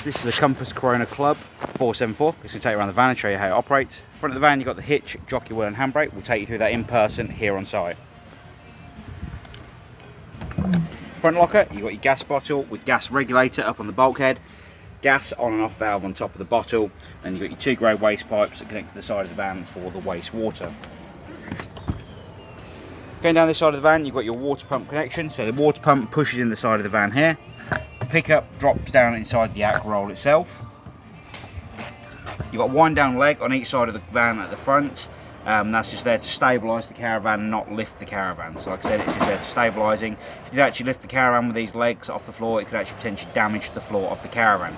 This is the Compass Corona Club 474. It's going to take you around the van and show you how it operates. Front of the van, you've got the hitch, jockey wheel and handbrake. We'll take you through that in person here on site. Front locker, you've got your gas bottle with gas regulator up on the bulkhead, gas on and off valve on top of the bottle, and you've got your two grey waste pipes that connect to the side of the van for the waste water. Going down this side of the van, you've got your water pump connection. So the water pump pushes in the side of the van here. The pickup drops down inside the outcross roll itself. You've got a wind down leg on each side of the van at the front. That's just there to stabilise the caravan, not lift the caravan. So like I said, it's just there for stabilising. If you actually lift the caravan with these legs off the floor, it could actually potentially damage the floor of the caravan.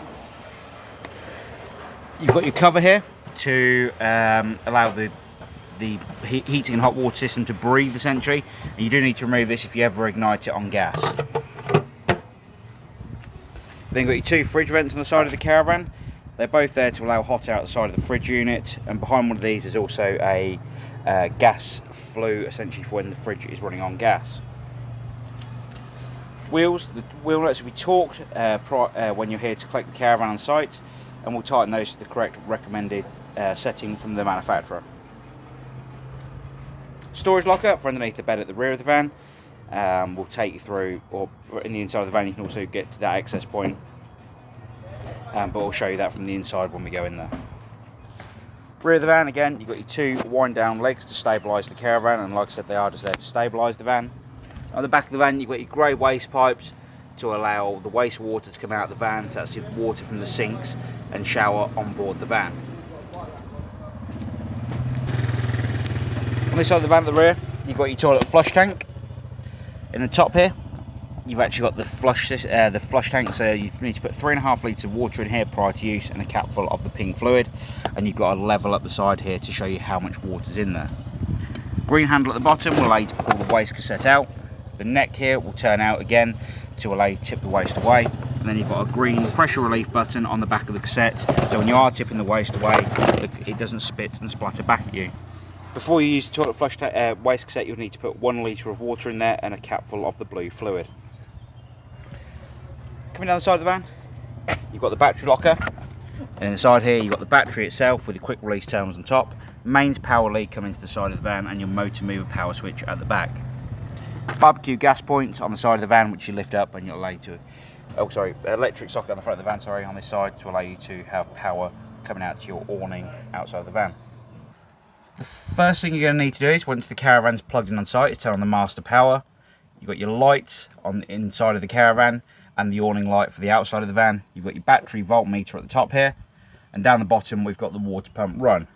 You've got your cover here to allow the heating and hot water system to breathe, essentially. And you do need to remove this if you ever ignite it on gas. Then you've got your two fridge vents on the side of the caravan. They're both there to allow hot out the side of the fridge unit, and behind one of these is also a gas flue, essentially for when the fridge is running on gas. Wheels, the wheel nuts will be torqued when you're here to collect the caravan on site, and we'll tighten those to the correct recommended setting from the manufacturer. Storage locker for underneath the bed at the rear of the van. We'll take you through, or in the inside of the van you can also get to that access point. But we'll show you that from the inside when we go in there. Rear of the van, again, you've got your two wind down legs to stabilise the caravan, and like I said, they are just there to stabilise the van. On the back of the van, you've got your grey waste pipes to allow the waste water to come out of the van, so that's your water from the sinks and shower on board the van. On this side of the van at the rear, you've got your toilet flush tank. In the top here, you've actually got the flush tank, so you need to put 3.5 litres of water in here prior to use and a cap full of the pink fluid, and you've got a level up the side here to show you how much water's in there. Green handle at the bottom will allow you to pull the waste cassette out. The neck here will turn out again to allow you to tip the waste away, and then you've got a green pressure relief button on the back of the cassette, so when you are tipping the waste away, it doesn't spit and splatter back at you. Before you use the toilet flush waste cassette, you'll need to put 1 litre of water in there and a cap full of the blue fluid. Coming down the side of the van, you've got the battery locker, and inside here you've got the battery itself with the quick release terminals on top, mains power lead coming to the side of the van, and your motor mover power switch at the back. Barbecue gas points on the side of the van which you lift up and you'll allow you to, electric socket on the front of the van, on this side, to allow you to have power coming out to your awning outside of the van. The first thing you're going to need to do is, once the caravan's plugged in on site, is turn on the master power. You've got your lights on the inside of the caravan and the awning light for the outside of the van. You've got your battery voltmeter at the top here, and down the bottom we've got the water pump run.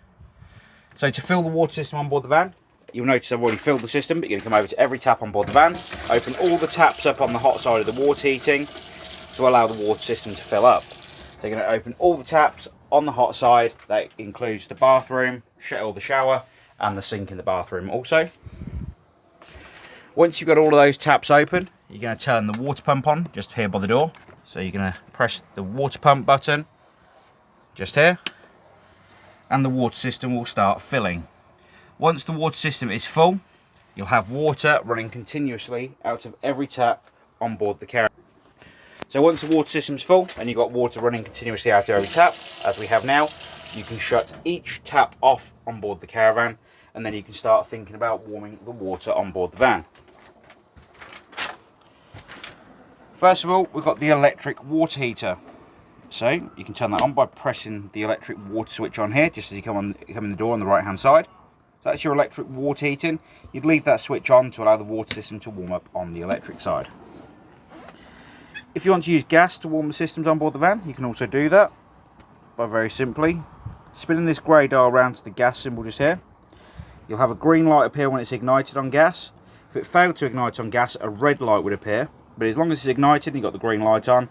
So to fill the water system on board the van, you'll notice I've already filled the system, but you're going to come over to every tap on board the van, open all the taps up on the hot side of the water heating to allow the water system to fill up. So you're going to open all the taps on the hot side. That includes the bathroom, the shower, and the sink in the bathroom also. Once you've got all of those taps open, you're going to turn the water pump on just here by the door. So you're going to press the water pump button just here, and the water system will start filling. Once the water system is full, you'll have water running continuously out of every tap on board the caravan. So once the water system's full and you've got water running continuously out of every tap, as we have now, you can shut each tap off on board the caravan, and then you can start thinking about warming the water on board the van. First of all, we've got the electric water heater. So you can turn that on by pressing the electric water switch on here, just as you come in the door on the right hand side. So that's your electric water heating. You'd leave that switch on to allow the water system to warm up on the electric side. If you want to use gas to warm the systems on board the van, you can also do that by very simply spinning this grey dial around to the gas symbol just here. You'll have a green light appear when it's ignited on gas. If it failed to ignite on gas, a red light would appear. But as long as it's ignited and you've got the green light on,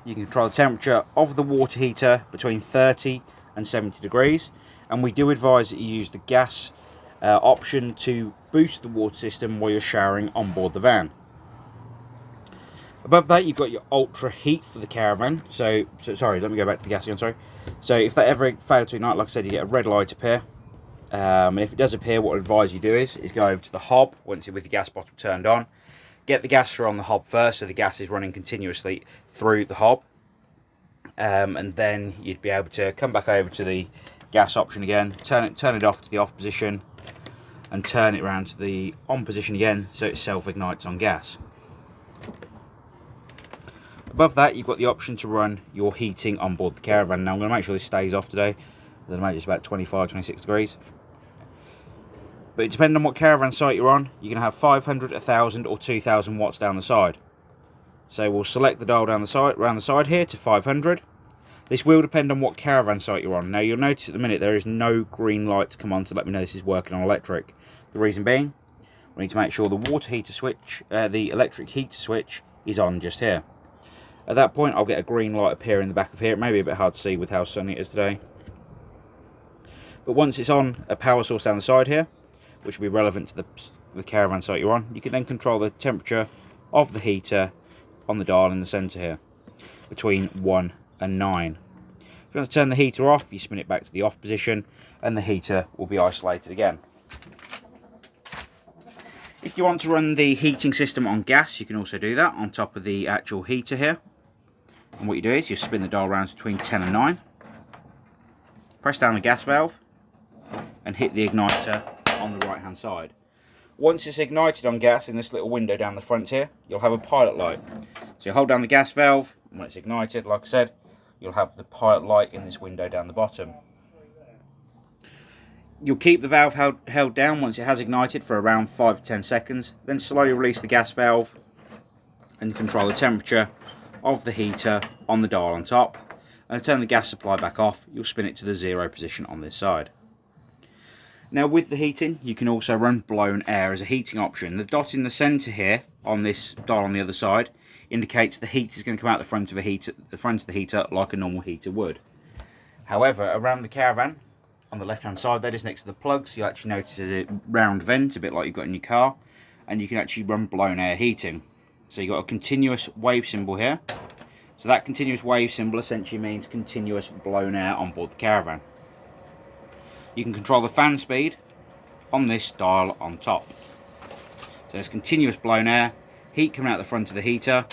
you can control the temperature of the water heater between 30 and 70 degrees. And we do advise that you use the gas option to boost the water system while you're showering on board the van. Above that, you've got your ultra heat for the caravan. So sorry, let me go back to the gas again, sorry. So if that ever failed to ignite, like I said, you get a red light appear. And if it does appear, what I'd advise you do is go over to the hob once you're with the gas bottle turned on. Get the gas through on the hob first, so the gas is running continuously through the hob. and then you'd be able to come back over to the gas option again, turn it off to the off position, and turn it around to the on position again, so it self-ignites on gas. Above that, you've got the option to run your heating on board the caravan. Now I'm going to make sure this stays off today. I imagine it's about 25, 26 degrees. But depending on what caravan site you're on, you can have 500, 1000 or 2000 watts down the side. So we'll select the dial down the side, around the side here to 500. This will depend on what caravan site you're on. Now you'll notice at the minute there is no green light to come on to let me know this is working on electric. The reason being, we need to make sure the water heater switch, the electric heater switch is on just here. At that point I'll get a green light appear in the back of here. It may be a bit hard to see with how sunny it is today. But once it's on a power source down the side here, which will be relevant to the caravan site you're on, you can then control the temperature of the heater on the dial in the centre here, between 1 and 9. If you want to turn the heater off, you spin it back to the off position, and the heater will be isolated again. If you want to run the heating system on gas, you can also do that on top of the actual heater here. And what you do is you spin the dial around between 10 and 9, press down the gas valve, and hit the igniter on the right hand side. Once it's ignited on gas in this little window down the front here, you'll have a pilot light. So you hold down the gas valve, and when it's ignited, like I said, you'll have the pilot light in this window down the bottom. You'll keep the valve held down once it has ignited for around 5 to 10 seconds, then slowly release the gas valve and control the temperature of the heater on the dial on top. And to turn the gas supply back off, you'll spin it to the 0 position on this side. Now with the heating, you can also run blown air as a heating option. The dot in the centre here on this dial on the other side indicates the heat is going to come out the front of the heater like a normal heater would. However, around the caravan, on the left hand side there, just next to the plugs, you'll actually notice a round vent, a bit like you've got in your car, and you can actually run blown air heating. So you've got a continuous wave symbol here. So that continuous wave symbol essentially means continuous blown air on board the caravan. You can control the fan speed on this dial on top. So there's continuous blown air, heat coming out the front of the heater.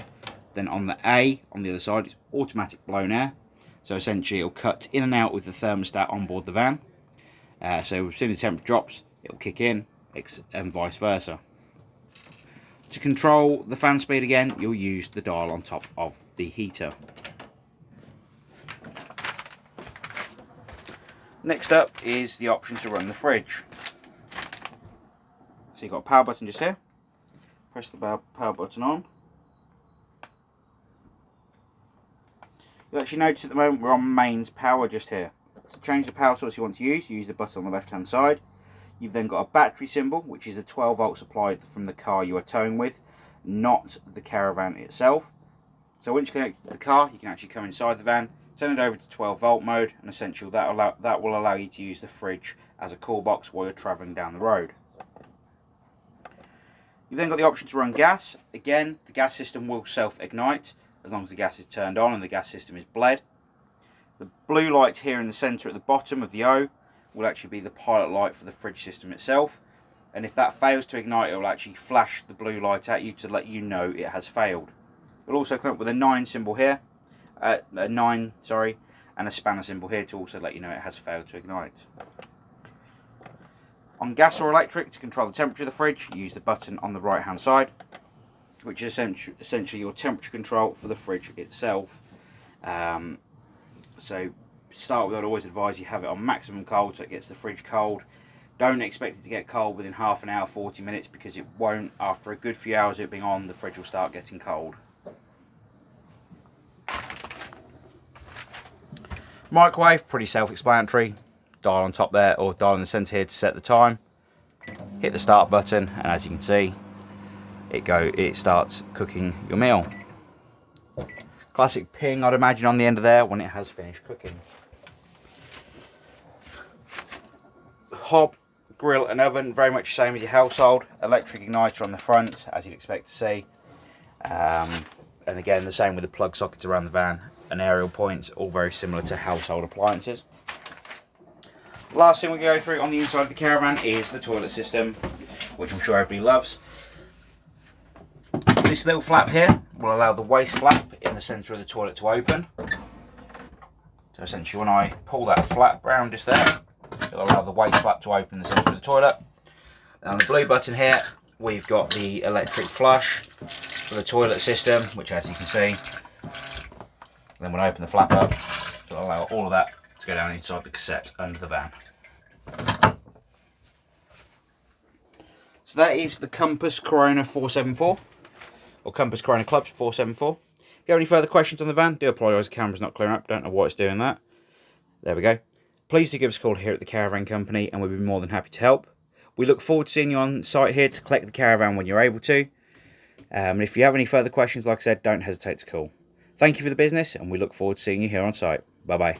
Then on the A on the other side, it's automatic blown air. So essentially it'll cut in and out with the thermostat on board the van. So as soon as the temperature drops, it'll kick in, and vice versa. To control the fan speed again, you'll use the dial on top of the heater. Next up is the option to run the fridge. So you've got a power button just here. Press the power button on. You'll actually notice at the moment we're on mains power just here. So to change the power source you want to use the button on the left hand side. You've then got a battery symbol, which is a 12 volt supply from the car you are towing with, not the caravan itself. So once you're connected to the car, you can actually come inside the van, turn it over to 12 volt mode, and essentially that will allow you to use the fridge as a cool box while you're travelling down the road. You've then got the option to run gas. Again, the gas system will self-ignite as long as the gas is turned on and the gas system is bled. The blue light here in the centre at the bottom of the O will actually be the pilot light for the fridge system itself. And if that fails to ignite, it will actually flash the blue light at you to let you know it has failed. We'll also come up with a 9 symbol here, and a spanner symbol here to also let you know it has failed to ignite. On gas or electric, to control the temperature of the fridge, use the button on the right hand side, which is essentially your temperature control for the fridge itself. So to start with, I'd always advise you have it on maximum cold so it gets the fridge cold. Don't expect it to get cold within half an hour, 40 minutes, because it won't. After a good few hours of it being on, the fridge will start getting cold. Microwave, pretty self-explanatory. Dial on top there, or dial in the centre here to set the time. Hit the start button, and as you can see, it starts cooking your meal. Classic ping, I'd imagine, on the end of there when it has finished cooking. Hob, grill and oven, very much the same as your household. Electric igniter on the front, as you'd expect to see. And again, the same with the plug sockets around the van and aerial points, all very similar to household appliances. Last thing we go through on the inside of the caravan is the toilet system, which I'm sure everybody loves. This little flap here will allow the waste flap in the centre of the toilet to open. So essentially when I pull that flap round just there, it'll allow the waste flap to open in the centre of the toilet. And on the blue button here, we've got the electric flush for the toilet system, which as you can see, then when I open the flap up, it'll allow all of that to go down inside the cassette under the van. So that is the Compass Corona 474, or Compass Corona Club 474. If you have any further questions on the van, do apologise, the camera's not clearing up, don't know why it's doing that. There we go. Please do give us a call here at the Caravan Company and we'll be more than happy to help. We look forward to seeing you on site here to collect the caravan when you're able to. And if you have any further questions, like I said, don't hesitate to call. Thank you for the business and we look forward to seeing you here on site. Bye bye.